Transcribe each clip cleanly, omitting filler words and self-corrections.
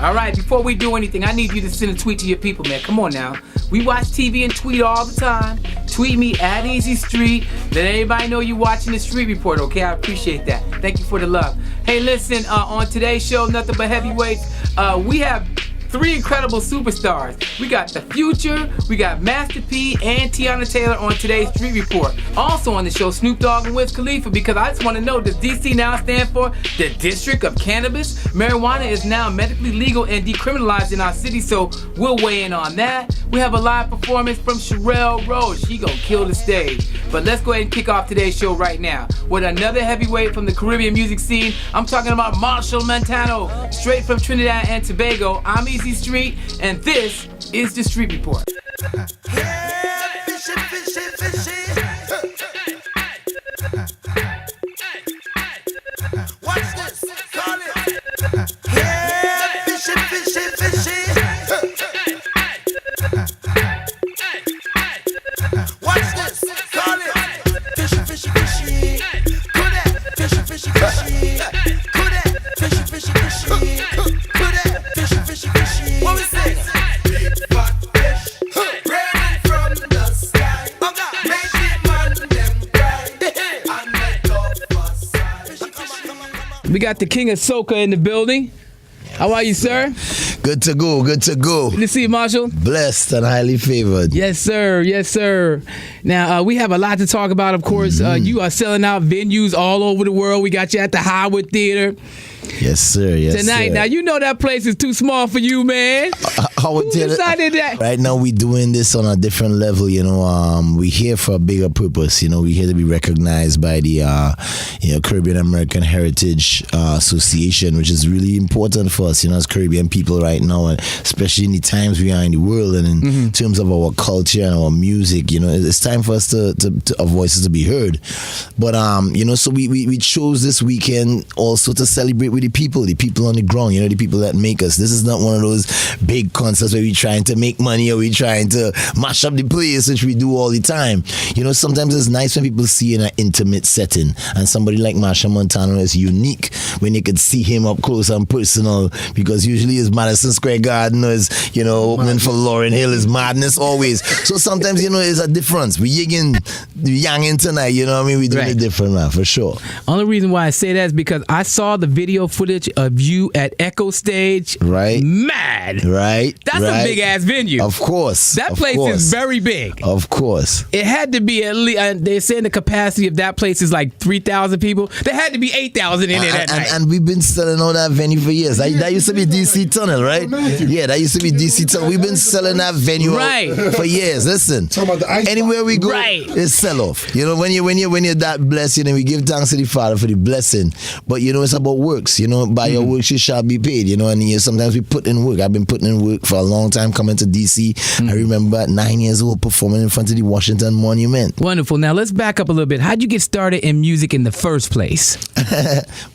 All right, before we do anything, I need you to send a tweet to your people, man. Come on now. We watch TV and tweet all the time. Tweet me at Easy Street. Let everybody know you're watching the Street Report, okay? I appreciate that. Thank you for the love. Hey, listen, on today's show, Nothing But Heavyweights, we have 3 incredible superstars. We got The Future, we got Master P, and Teyana Taylor on today's Street Report. Also on the show, Snoop Dogg and Wiz Khalifa, because I just want to know, does DC now stand for the District of Cannabis? Marijuana is now medically legal and decriminalized in our city, so we'll weigh in on that. We have a live performance from Sherrel Rowe. She gonna kill the stage. But let's go ahead and kick off today's show right now with another heavyweight from the Caribbean music scene. I'm talking about Machel Montano, straight from Trinidad and Tobago. I'm Easy Street, and this is the Street Report. Yeah, fishy, fishy, fishy. Watch this, call it. Yeah, fishy, fishy, fishy. Watch this, call it. Fishy, fishy, fishy. Could that, fishy, fishy, fishy. Could that, fishy, fishy, fishy. Could that, fishy, fishy, fishy. What we say? Big fat fish, raining from the sky. Make it man them cry, and let off a sigh. We got the King of Soca in the building. How are you, sir? Good to go, good to go. Good to see you, Marshall. Blessed and highly favored. Yes, sir. Yes, sir. Now, we have a lot to talk about, of course. You are selling out venues all over the world. We got you at the Howard Theater. Yes, sir. Yes, tonight. Sir. Now, you know that place is too small for you, man. Howard Who Theater. decided that? Right now, we're doing this on a different level. We're here for a bigger purpose. We're here to be recognized by the Caribbean American Heritage Association, which is really important for us, as Caribbean people right now, and especially in the times we are in the world, and in terms of our culture and our music. It's time for us to our voices to be heard. But so we chose this weekend also to celebrate with the people on the ground, the people that make us. This is not one of those big concerts where we're trying to make money or we're trying to mash up the place, which we do all the time. Sometimes it's nice when people see in an intimate setting, and somebody like Machel Montano is unique when you could see him up close and personal, because usually it's Madison Square Garden or is, opening for Lauryn Hill is madness always. So sometimes, it's a difference. We yanging tonight, we doing it different, man, for sure. Only reason why I say that is because I saw the video footage of you at Echo Stage. Right. Mad. Right. That's a big ass venue. Of course. That place is very big. Of course. It had to be at least, they're saying the capacity of that place is like 3,000 people. There had to be 8,000 in there that night. And we've been selling out that venue for years. That used to be DC Tunnel, right? Yeah, that used to be DC Tunnel. We've been selling that venue out for years. Listen, anywhere we go, it's sell off. When you're that blessed, we give thanks to the Father for the blessing. But it's about works. By your works you shall be paid. And sometimes we put in work. I've been putting in work for a long time coming to DC. I remember at 9 years old performing in front of the Washington Monument. Wonderful. Now let's back up a little bit. How'd you get started in music in the first place?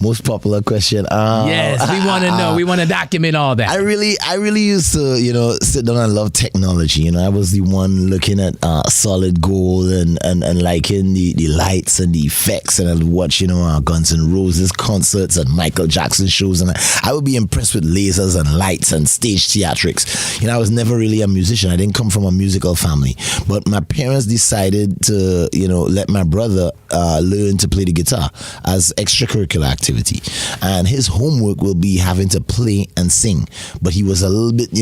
Most popular question. Yes, we want to know. We want to document all that. I really used to, sit down and love technology. I was the one looking at solid gold and liking the lights and the effects, and I'd watch, Guns N' Roses concerts and Michael Jackson shows, and I would be impressed with lasers and lights and stage theatrics. I was never really a musician. I didn't come from a musical family, but my parents decided to, let my brother learn to play the guitar as extracurricular activity, and his homework will be having to play and sing. But he was a little bit,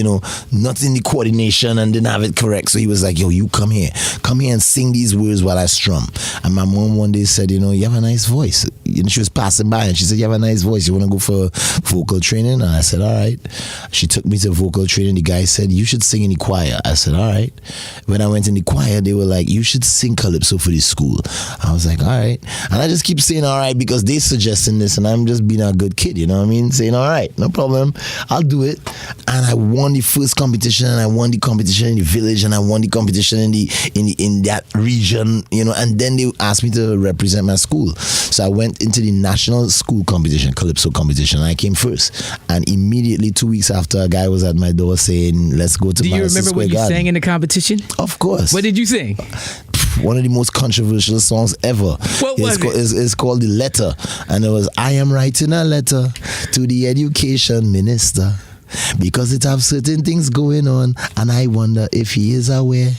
not in the coordination and didn't have it correct, so he was like, yo, you come here and sing these words while I strum. And my mom one day said, you have a nice voice. She was passing by and she said, you have a nice voice, you want to go for vocal training? And I said, all right. She took me to vocal training. The guy said, you should sing in the choir. I said, all right. When I went in the choir, they were like, you should sing calypso for the school. I was like, all right. And I just keep saying all right because they suggesting this, and I'm just being a good kid, saying all right, no problem, I'll do it. And I won the first competition, and I won the competition in the village, and I won the competition in that region, and then they asked me to represent my school. So I went into the national school competition, calypso competition, and I came first. And immediately 2 weeks after, a guy was at my door saying, let's go to Madison Square Garden. Do you remember what you sang in the competition? Of course. What did you sing? One of the most controversial songs ever. What was it? It's called The Letter. And it was, I am writing a letter to the education minister. because it have certain things going on, and I wonder if he is aware.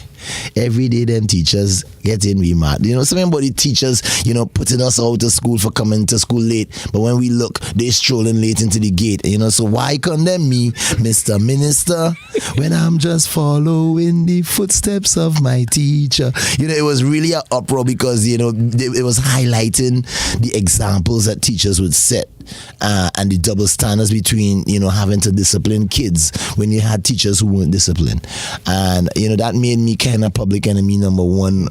Every day them teachers get in we mad. You know, somebody teachers, you know, putting us out of school for coming to school late, but when we look, they strolling late into the gate. You know, so why condemn me, Mr. Minister, when I'm just following the footsteps of my teacher? You know, it was really an uproar because, you know, it was highlighting the examples that teachers would set. And the double standards between, you know, having to discipline kids when you had teachers who weren't disciplined. And, you know, that made me kind of public enemy number one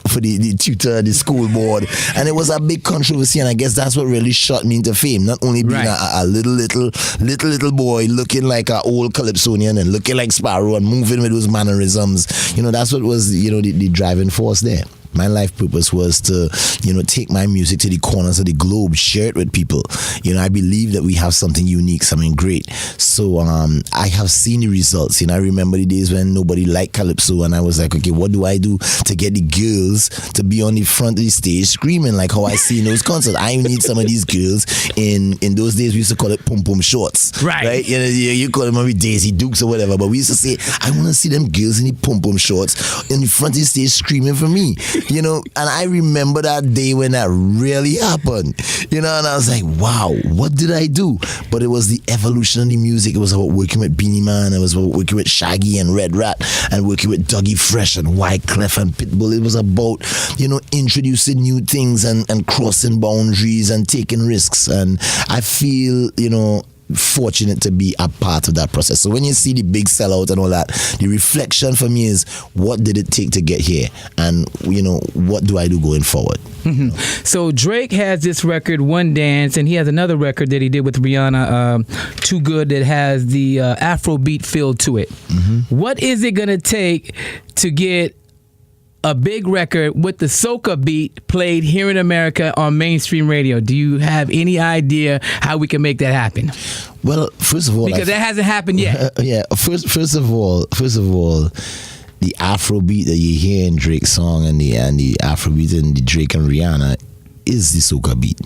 for the tutor, the school board. And it was a big controversy, and I guess that's what really shot me into fame. Not only being a little boy looking like an old Calypsonian and looking like Sparrow and moving with those mannerisms. You know, that's what was, you know, the driving force there. My life purpose was to, you know, take my music to the corners of the globe, share it with people. You know, I believe that we have something unique, something great. So I have seen the results. You know, I remember the days when nobody liked Calypso, and I was like, okay, what do I do to get the girls to be on the front of the stage screaming like how I see in those concerts? I need some of these girls. In those days, we used to call it pum pum shorts. Right? You know, you call them maybe Daisy Dukes or whatever, but we used to say, I want to see them girls in the pum pum shorts in the front of the stage screaming for me. You know, and I remember that day when that really happened, you know, and I was like, wow, what did I do? But it was the evolution of the music. It was about working with Beanie Man, it was about working with Shaggy and Red Rat, and working with Dougie Fresh and Wyclef and Pitbull. It was about, you know, introducing new things and crossing boundaries and taking risks. And I feel, you know, fortunate to be a part of that process. So when you see the big sellout and all that, the reflection for me is, what did it take to get here, and you know, what do I do going forward? Mm-hmm. So Drake has this record, One Dance, and he has another record that he did with Rihanna, Too Good, that has the Afrobeat feel to it. Mm-hmm. What is it gonna take to get a big record with the soca beat played here in America on mainstream radio? Do you have any idea how we can make that happen? Well, first of all, because that hasn't happened yet. Yeah. First of all, the Afrobeat that you hear in Drake's song and the Afrobeat in the Drake and Rihanna is the soca beat.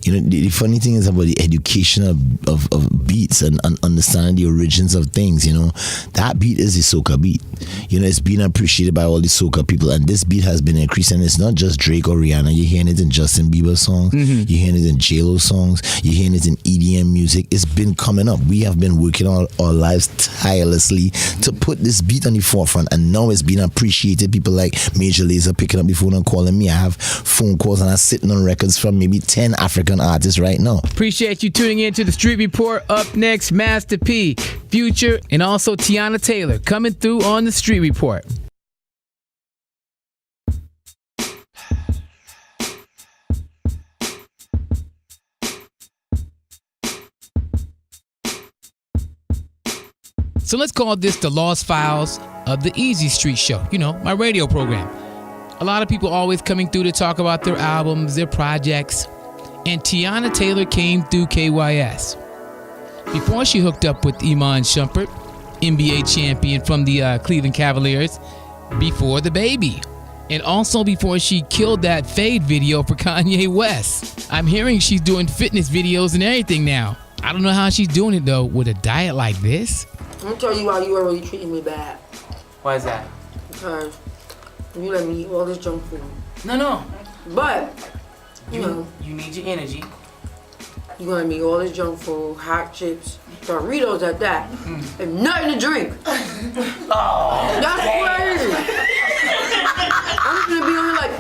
You know, the funny thing is about the education of beats and understanding the origins of things. You know, that beat is the soca beat. You know, it's been appreciated by all the soca people, and this beat has been increasing. It's not just Drake or Rihanna. You're hearing it in Justin Bieber songs. Mm-hmm. You're hearing it in J-Lo songs. You're hearing it in EDM music. It's been coming up. We have been working all our lives tirelessly to put this beat on the forefront, and now it's been appreciated. People like Major Lazer picking up the phone and calling me. I have phone calls, and I'm sitting on records from maybe 10 African artists right now. Appreciate you tuning in to the Street Report. Up next, Master P, Future, and also Teyana Taylor coming through on the Street Report. So let's call this the Lost Files of the Easy Street Show. You know, my radio program. A lot of people always coming through to talk about their albums, their projects. And Teyana Taylor came through KYS. Before she hooked up with Iman Shumpert, NBA champion from the Cleveland Cavaliers, before the baby. And also before she killed that Fade video for Kanye West. I'm hearing she's doing fitness videos and everything now. I don't know how she's doing it though with a diet like this. I'm gonna tell you why you are really treating me bad. Why is that? Because you let me eat all this junk food. No. But, you know. You need your energy. You gonna eat all this junk food, hot chips, Doritos at that, and nothing to drink. Oh, that's crazy. I'm gonna be on like.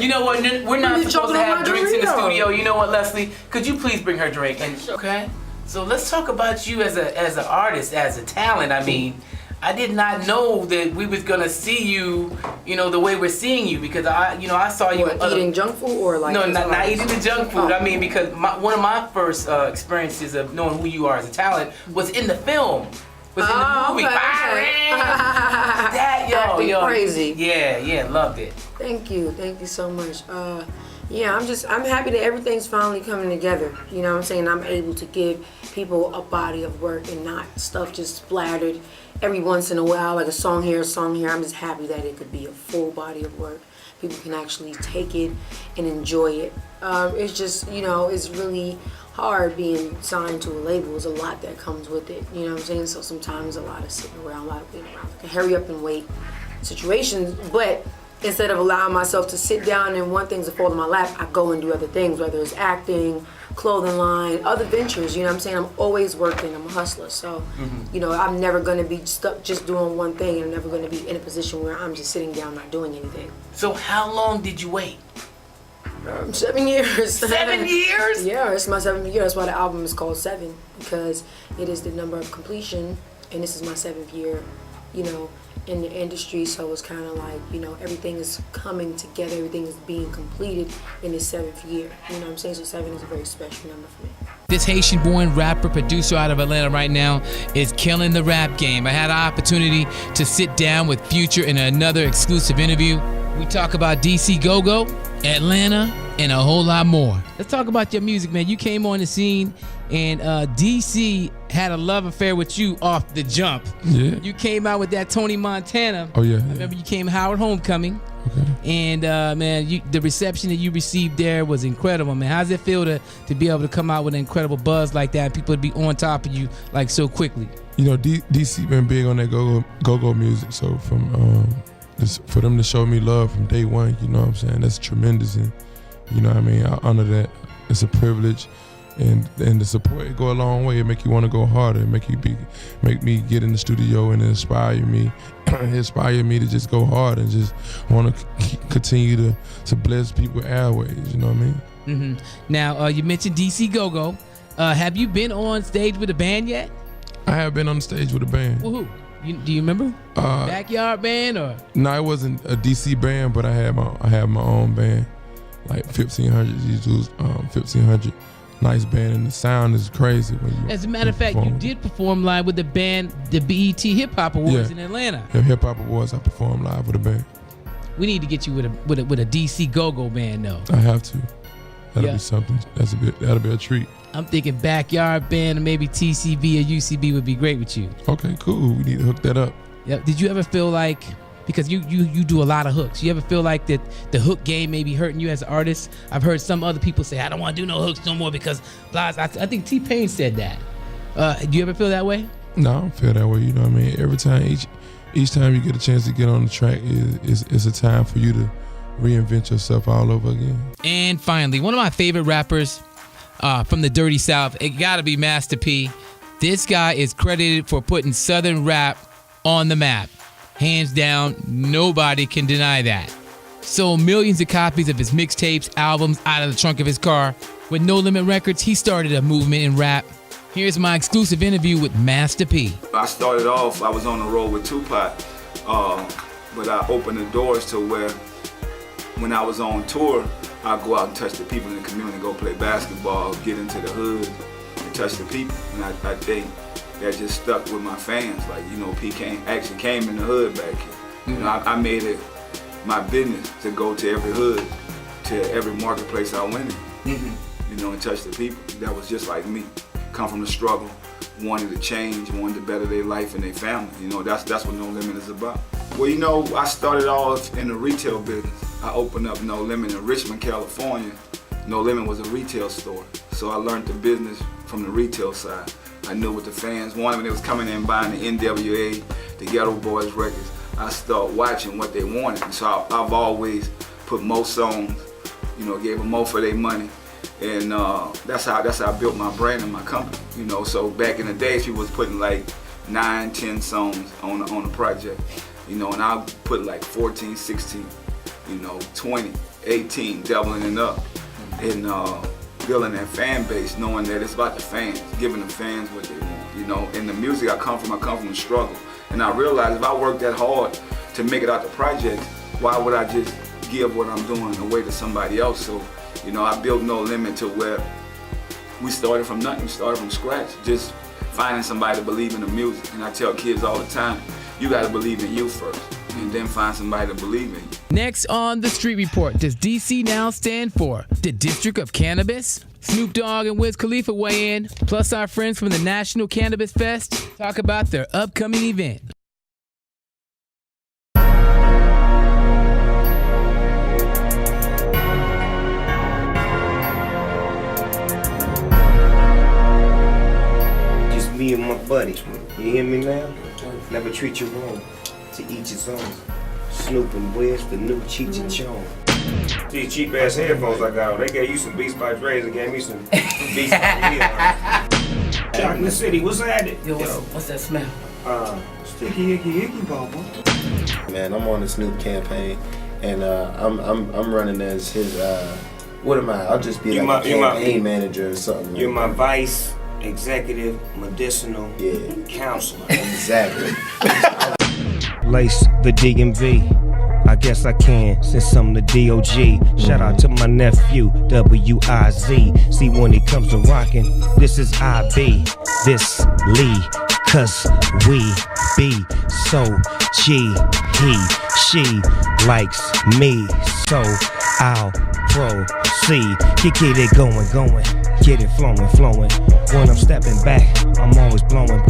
You know what? We're not supposed to have drinks in the studio. You know what, Leslie? Could you please bring her drink? And okay. So let's talk about you as an artist, as a talent. I mean, I did not know that we was gonna see you, you know, the way we're seeing you, because I saw you eating junk food or like. No, not eating the junk food. I mean, because one of my first experiences of knowing who you are as a talent was in the film. Was in the movie. Okay. That yo, crazy. Yeah, loved it. Thank you so much. Yeah, I'm happy that everything's finally coming together. You know what I'm saying? I'm able to give people a body of work and not stuff just splattered every once in a while, like a song here, a song here. I'm just happy that it could be a full body of work. People can actually take it and enjoy it. It's just, you know, it's really hard being signed to a label. There's a lot that comes with it, you know what I'm saying? So sometimes a lot of sitting around, a lot of being around, like a hurry up and wait situations. But instead of allowing myself to sit down and want things to fall in my lap, I go and do other things, whether it's acting, clothing line, other ventures, you know what I'm saying? I'm always working, I'm a hustler. So, you know, I'm never gonna be stuck just doing one thing. I'm never gonna be in a position where I'm just sitting down not doing anything. So how long did you wait? 7 years. 7 years? Yeah, it's my 7th year. That's why the album is called 7, because it is the number of completion, and this is my 7th year, you know, in the industry. So it's kind of like, you know, everything is coming together, everything is being completed in this 7th year. You know what I'm saying? So 7 is a very special number for me. This Haitian-born rapper, producer out of Atlanta right now is killing the rap game. I had an opportunity to sit down with Future in another exclusive interview. We talk about DC Go-Go, Atlanta, and a whole lot more. Let's talk about your music, man. You came on the scene, and DC had a love affair with you off the jump. Yeah. You came out with that Tony Montana. Oh, yeah. I remember you came Howard Homecoming. Okay. And, man, the reception that you received there was incredible, man. How's it feel to be able to come out with an incredible buzz like that and people to be on top of you, like, so quickly? You know, DC been big on that go-go music, so from for them to show me love from day one, you know what I'm saying, that's tremendous. And you know what I mean, I honor that. It's a privilege, and the support, it go a long way. It make you want to go harder. It make me get in the studio and inspire me to just go hard and just want to continue to bless people airways, you know what I mean? Mm-hmm. Now, you mentioned DC Go-Go. Have you been on stage with a band yet? I have been on stage with a band. Well, who? Do you remember? Backyard band or? No, it wasn't a DC band, but I had my own band, like 1500. These was 1500. Nice band, and the sound is crazy when you. As a matter of fact, you did perform live with the band, the BET Hip Hop Awards in Atlanta. Yeah, Hip Hop Awards. I performed live with a band. We need to get you with a DC Go-Go band though. I have to. That'll be something. That'll be a treat. I'm thinking Backyard Band or maybe TCB or UCB would be great with you. Okay, cool. We need to hook that up. Yep. Did you ever feel like, because you do a lot of hooks, you ever feel like that the hook game may be hurting you as an artist? I've heard some other people say, I don't want to do no hooks no more because blah. I think T-Pain said that. Do you ever feel that way? No, I don't feel that way. You know what I mean? Every time, each time you get a chance to get on the track, it's a time for you to reinvent yourself all over again. And finally, one of my favorite rappers from the Dirty South, it gotta be Master P. This guy is credited for putting Southern rap on the map. Hands down, nobody can deny that. Sold millions of copies of his mixtapes, albums out of the trunk of his car. With No Limit Records, he started a movement in rap. Here's my exclusive interview with Master P. I started off, I was on the road with Tupac, but I opened the doors to where when I was on tour, I'd go out and touch the people in the community, go play basketball, get into the hood, and touch the people. And I think that just stuck with my fans. Like, you know, P actually came in the hood back here. You know, I made it my business to go to every hood, to every marketplace I went in, you know, and touch the people. That was just like me. Come from the struggle, wanted to change, wanted to better their life and their family. You know, that's what No Limit is about. Well, you know, I started off in the retail business. I opened up No Limit in Richmond, California. No Limit was a retail store. So I learned the business from the retail side. I knew what the fans wanted when they was coming in buying the NWA, the Ghetto Boys records. I started watching what they wanted. And so I've always put more songs, you know, gave them more for their money. And that's how I built my brand and my company. You know, so back in the day, she was putting like 9, 10 songs on a project. You know, and I put like 14, 16, you know, 20, 18, doubling it up. And building that fan base, knowing that it's about the fans, giving the fans what they want. You know, in the music I come from the struggle. And I realized if I work that hard to make it out the project, why would I just give what I'm doing away to somebody else? So, you know, I built No Limit to where we started from nothing, we started from scratch, just finding somebody to believe in the music. And I tell kids all the time, you gotta believe in you first, and then find somebody to believe in you. Next on the Street Report, does DC now stand for the District of Cannabis? Snoop Dogg and Wiz Khalifa weigh in, plus our friends from the National Cannabis Fest talk about their upcoming event. me and my buddy. You hear me now? Never treat you wrong. To each his own. Snoop and Wiz, the new Cheech and Chong. These cheap ass headphones I got on, they gave you some Beats by Dre's and gave me some Beats by Leon. Shock in the city, what's that? Yo, what's that smell? Sticky icky icky bubble. Man, I'm on the Snoop campaign, and I'm running as his. What am I? I'll just be like a campaign manager or something. You're my vice executive medicinal counselor. Exactly. Lace the DMV. I guess I can, since I'm the DOG. Shout out to my nephew, W-I-Z. See, when it comes to rocking, this is I-B, this Lee, cause we be so G, he, she likes me, so I'll proceed. Get it going, get it flowing. When I'm stepping back, I'm always blowing.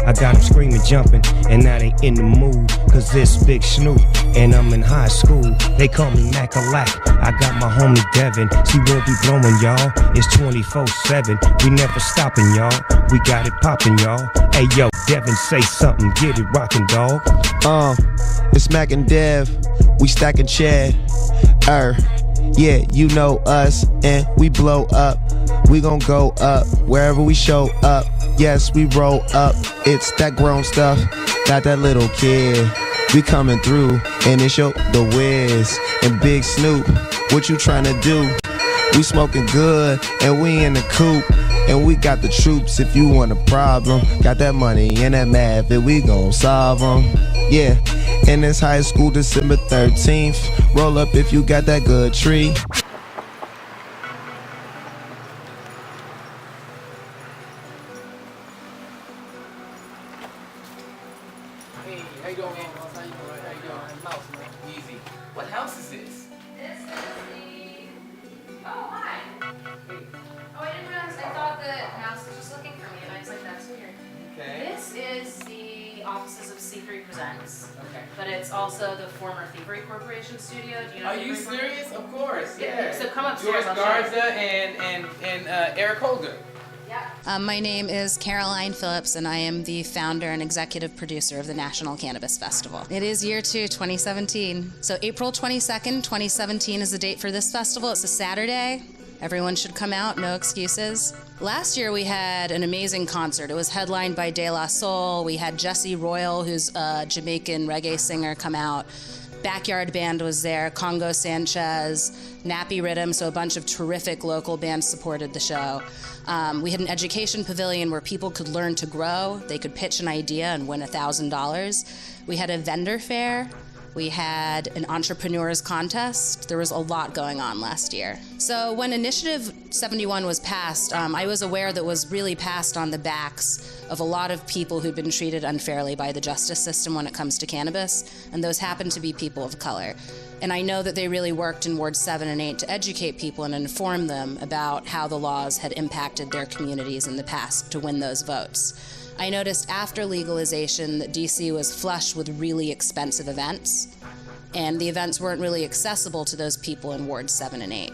I got them screaming, jumping, and now they in the mood, cause this Big Snoop, and I'm in high school. They call me Mac-a-Lack. I got my homie Devin, he won't be blowing, y'all. It's 24/7, we never stopping, y'all. We got it popping, y'all. Hey yo, Devin, say something, get it rockin', dog. It's Mac and Dev, we stacking Chad. Yeah, you know us, and we blow up. We gon' go up wherever we show up. Yes, we roll up. It's that grown stuff, not that little kid. We coming through, and it's the Wiz and Big Snoop. What you tryna do? We smoking good, and we in the coop, and we got the troops. If you want a problem, got that money and that math, and we gon' solve them. Yeah, and it's high school, December 13th. Roll up if you got that good tree. Hey, how you doing, man? How you doing? Mouse, man. Easy. What house is this? This is the... Oh, hi. Oh, I didn't realize. I thought the mouse was just looking for me, and I was like, that's weird. Okay. This is the offices of C3 Presents. Okay. But it's also the former Thievery Corporation studio. Do you know Are you Thievery serious? Of course, yeah. So come upstairs, George I'll show you. Garza and Eric Holder. Yeah. My name is Caroline Phillips, and I am the founder and executive producer of the National Cannabis Festival. It is year 2, 2017. So April 22nd, 2017 is the date for this festival. It's a Saturday. Everyone should come out, no excuses. Last year we had an amazing concert. It was headlined by De La Soul. We had Jesse Royal, who's a Jamaican reggae singer, come out. Backyard Band was there, Congo Sanchez, Nappy Rhythm, so a bunch of terrific local bands supported the show. We had an education pavilion where people could learn to grow. They could pitch an idea and win $1,000. We had a vendor fair. We had an entrepreneurs contest. There was a lot going on last year. So when Initiative 71 was passed, I was aware that it was really passed on the backs of a lot of people who'd been treated unfairly by the justice system when it comes to cannabis, and those happen to be people of color. And I know that they really worked in Wards 7 and 8 to educate people and inform them about how the laws had impacted their communities in the past to win those votes. I noticed after legalization that DC was flush with really expensive events, and the events weren't really accessible to those people in Wards 7 and 8.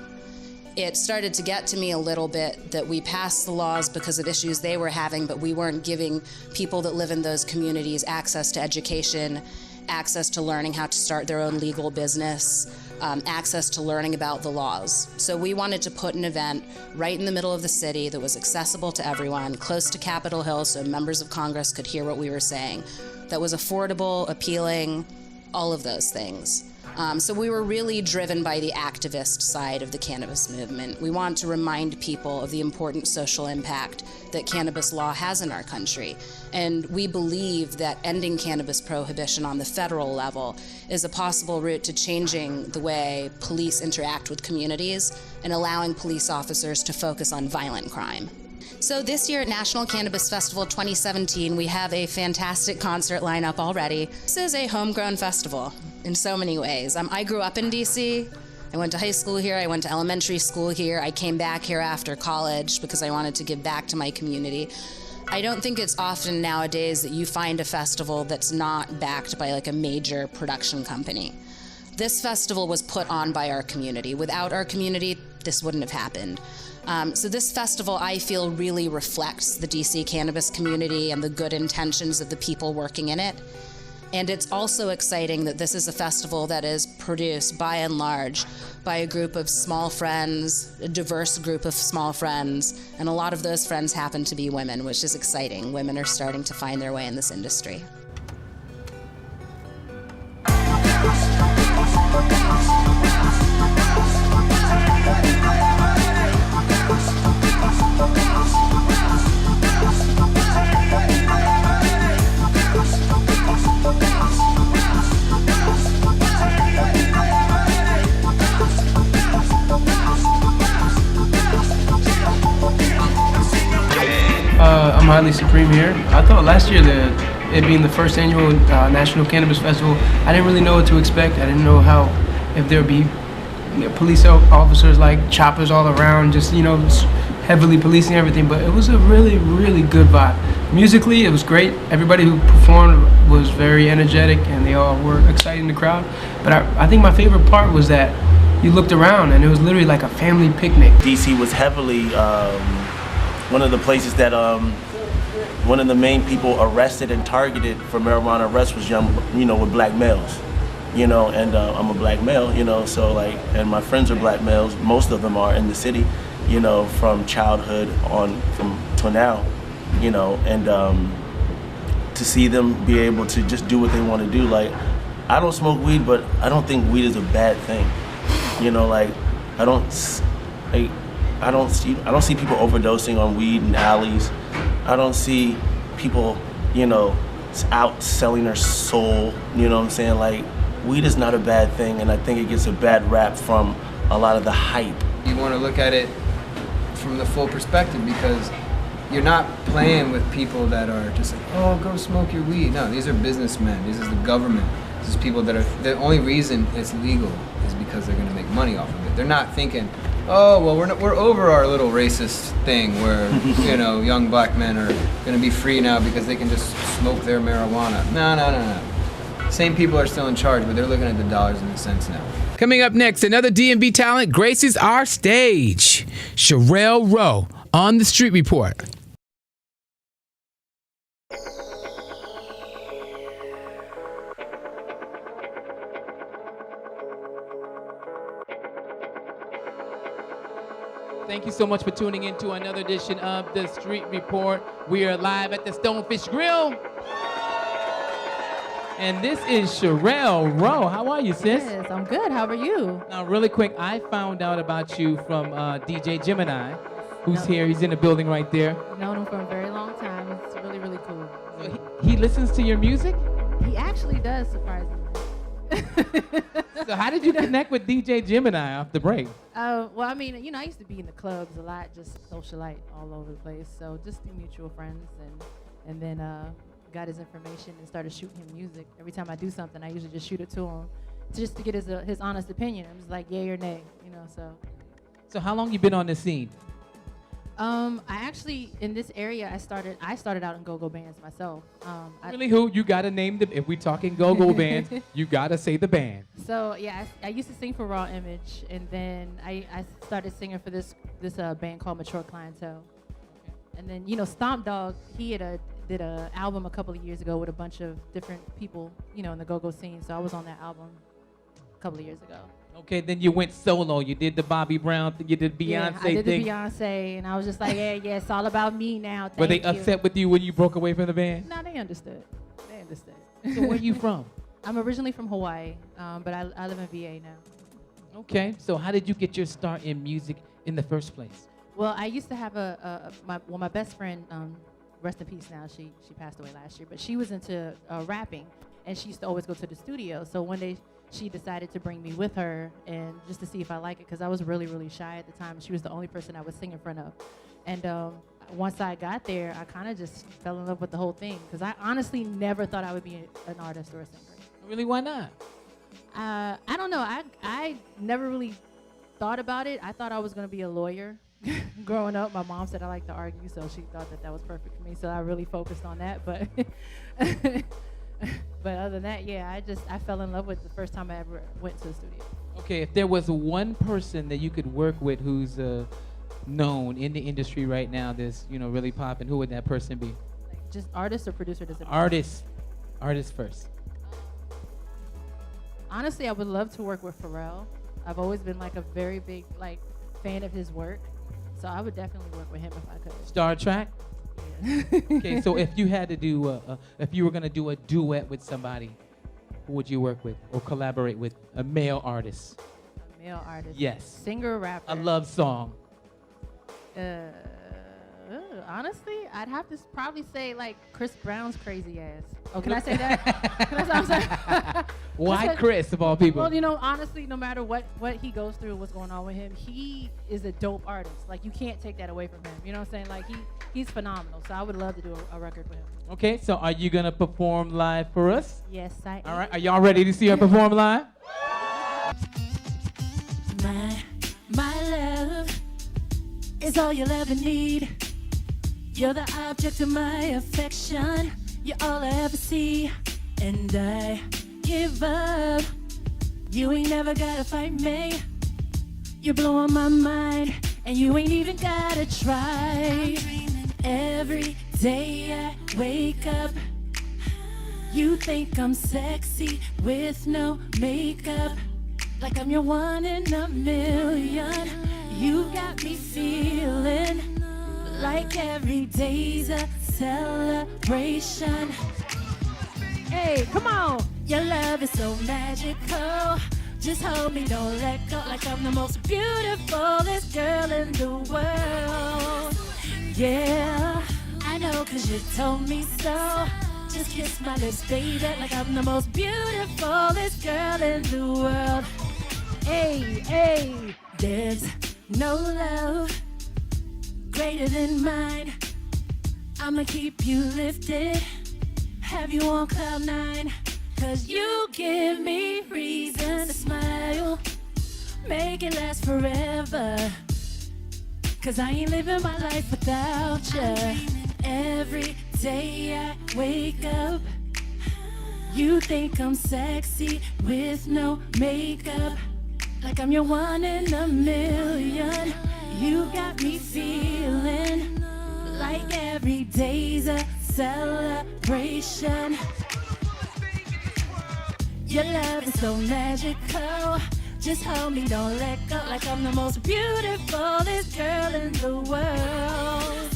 It started to get to me a little bit that we passed the laws because of issues they were having, but we weren't giving people that live in those communities access to education, access to learning how to start their own legal business, access to learning about the laws. So we wanted to put an event right in the middle of the city that was accessible to everyone, close to Capitol Hill so members of Congress could hear what we were saying, that was affordable, appealing, all of those things. So we were really driven by the activist side of the cannabis movement. We want to remind people of the important social impact that cannabis law has in our country. And we believe that ending cannabis prohibition on the federal level is a possible route to changing the way police interact with communities and allowing police officers to focus on violent crime. So this year at National Cannabis Festival 2017, we have a fantastic concert lineup already. This is a homegrown festival in so many ways. I grew up in DC. I went to high school here. I went to elementary school here. I came back here after college because I wanted to give back to my community. I don't think it's often nowadays that you find a festival that's not backed by like a major production company. This festival was put on by our community. Without our community, this wouldn't have happened. So this festival, I feel, really reflects the DC cannabis community and the good intentions of the people working in it. And it's also exciting that this is a festival that is produced, by and large, by a group of small friends, a diverse group of small friends, and a lot of those friends happen to be women, which is exciting. Women are starting to find their way in this industry. I'm Highly Supreme here. I thought last year that it being the first annual National Cannabis Festival, I didn't really know what to expect. I didn't know how, if there would be police officers like choppers all around, just, heavily policing everything. But it was a really, really good vibe. Musically, it was great. Everybody who performed was very energetic and they all were exciting the crowd. But I think my favorite part was that you looked around and it was literally like a family picnic. DC was heavily one of the places that one of the main people arrested and targeted for marijuana arrests was young, with black males, and I'm a black male, so and my friends are black males, most of them are in the city, from childhood on to now, and to see them be able to just do what they want to do. I don't smoke weed, but I don't think weed is a bad thing, I don't see people overdosing on weed in alleys. I don't see people, out selling their soul, what I'm saying? Weed is not a bad thing, and I think it gets a bad rap from a lot of the hype. You want to look at it from the full perspective, because you're not playing with people that are just like, oh, go smoke your weed. No, these are businessmen. This is the government. This is people that are, the only reason it's legal is because they're going to make money off of it. They're not thinking, oh, well, we're over our little racist thing where, young black men are going to be free now because they can just smoke their marijuana. No. Same people are still in charge, but they're looking at the dollars and the cents now. Coming up next, another DMV talent graces our stage. Sherrel Rowe on the Street Report. Thank you so much for tuning in to another edition of The Street Report. We are live at the Stonefish Grill. And this is Sherrel Rowe. How are you, sis? Yes, I'm good. How are you? Now, really quick, I found out about you from DJ Gemini, who's here. He's in the building right there. I've known him for a very long time. It's really, really cool. So he listens to your music? He actually does, surprisingly. So how did you connect with DJ Gemini off the break? Well, I mean, I used to be in the clubs a lot, just socialite all over the place. So just through mutual friends, and then got his information and started shooting him music. Every time I do something, I usually just shoot it to him, just to get his honest opinion. I'm just like, yay or nay, So how long you been on this scene? I actually, in this area, I started out in go-go bands myself. Really, who? You gotta name them. If we talking go-go bands, you gotta say the band. So yeah, I used to sing for Raw Image, and then I started singing for this band called Mature Clientele. And then Stomp Dog, he did a album a couple of years ago with a bunch of different people, in the go-go scene. So I was on that album a couple of years ago. Okay, then you went solo. You did the Bobby Brown thing. You did Beyonce I did thing. the Beyonce, and I was just like, yeah, it's all about me now. Were they upset with you when you broke away from the band? No, they understood. So where you from? I'm originally from Hawaii, but I live in VA now. Okay, so how did you get your start in music in the first place? Well, I used to have my best friend, rest in peace now, she passed away last year, but she was into rapping, and she used to always go to the studio. So one day she decided to bring me with her, and just to see if I like it, because I was really, really shy at the time. She was the only person I would sing in front of. And once I got there, I kind of just fell in love with the whole thing, because I honestly never thought I would be an artist or a singer. Really, why not? I don't know. I never really thought about it. I thought I was going to be a lawyer. Growing up, my mom said I like to argue, so she thought that was perfect for me. So I really focused on that. But but other than that, yeah, I fell in love with the first time I ever went to the studio. Okay, if there was one person that you could work with who's known in the industry right now that's, really popping, who would that person be? Like just artist or producer? Does it matter? Artist first. Honestly, I would love to work with Pharrell. I've always been like a very big fan of his work, so I would definitely work with him if I could. Star Trek. Yeah. Okay, so if you had to do, if you were gonna do a duet with somebody, who would you work with or collaborate with? A male artist. A male artist. Yes. Singer or rapper. A love song. Honestly, I'd have to probably say like Chris Brown's Crazy Ass. Oh, can I say that? That's what I'm saying. Why Chris of all people? Well, honestly, no matter what he goes through, what's going on with him, he is a dope artist. Like you can't take that away from him. You know what I'm saying? Like he's phenomenal. So I would love to do a record with him. Okay, so are you gonna perform live for us? Yes, I am. All right, are y'all ready to see her perform live? My love is all you'll ever need. You're the object of my affection. You're all I ever see. And I give up. You ain't never gotta fight me. You're blowing my mind. And you ain't even gotta try. Every day I wake up, you think I'm sexy with no makeup. Like I'm your one in a million. You got me feeling like every day's a celebration. Hey, come on. Your love is so magical. Just hold me, don't let go. Like I'm the most beautifulest girl in the world. Yeah, I know 'cause you told me so. Just kiss my lips, baby, like I'm the most beautifulest girl in the world. Hey, there's no love greater than mine. I'ma keep you lifted, have you on cloud nine. 'Cause you give me reason to smile, make it last forever. 'Cause I ain't living my life without you. Every day I wake up, you think I'm sexy with no makeup. Like I'm your one in a million. You got me feeling like every day's a celebration. Your love is so magical. Just hold me, don't let go. Like I'm the most beautifulest girl in the world.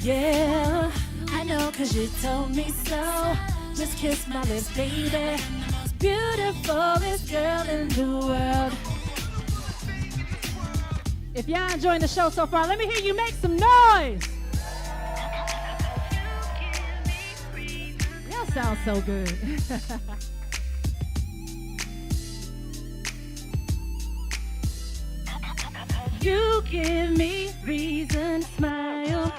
Yeah, I know 'cause you told me so. Just kiss my lips, baby. Most beautifulest girl in the world. If y'all enjoying the show so far, let me hear you make some noise. Y'all sound so good. You give me reason to smile.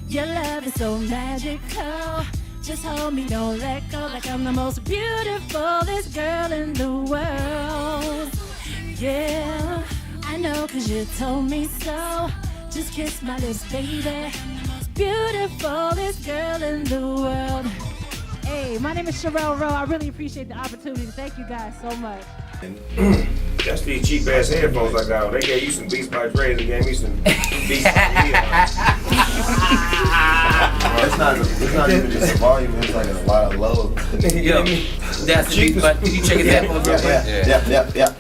Your love is so magical. Just hold me, don't let go. Like I'm the most beautifulest girl in the world. Yeah, I know 'cause you told me so. Just kiss my lips, baby. Most beautifulest girl in the world. Hey, my name is Sherrel Rowe. I really appreciate the opportunity. Thank you guys so much. That's these cheap ass headphones I got. They gave you some Beats by Dre. They gave me some Beats by It's not even just a volume. It's like a lot of low. Yo, that's the Beats by. Did you check his headphones real quick? Yeah.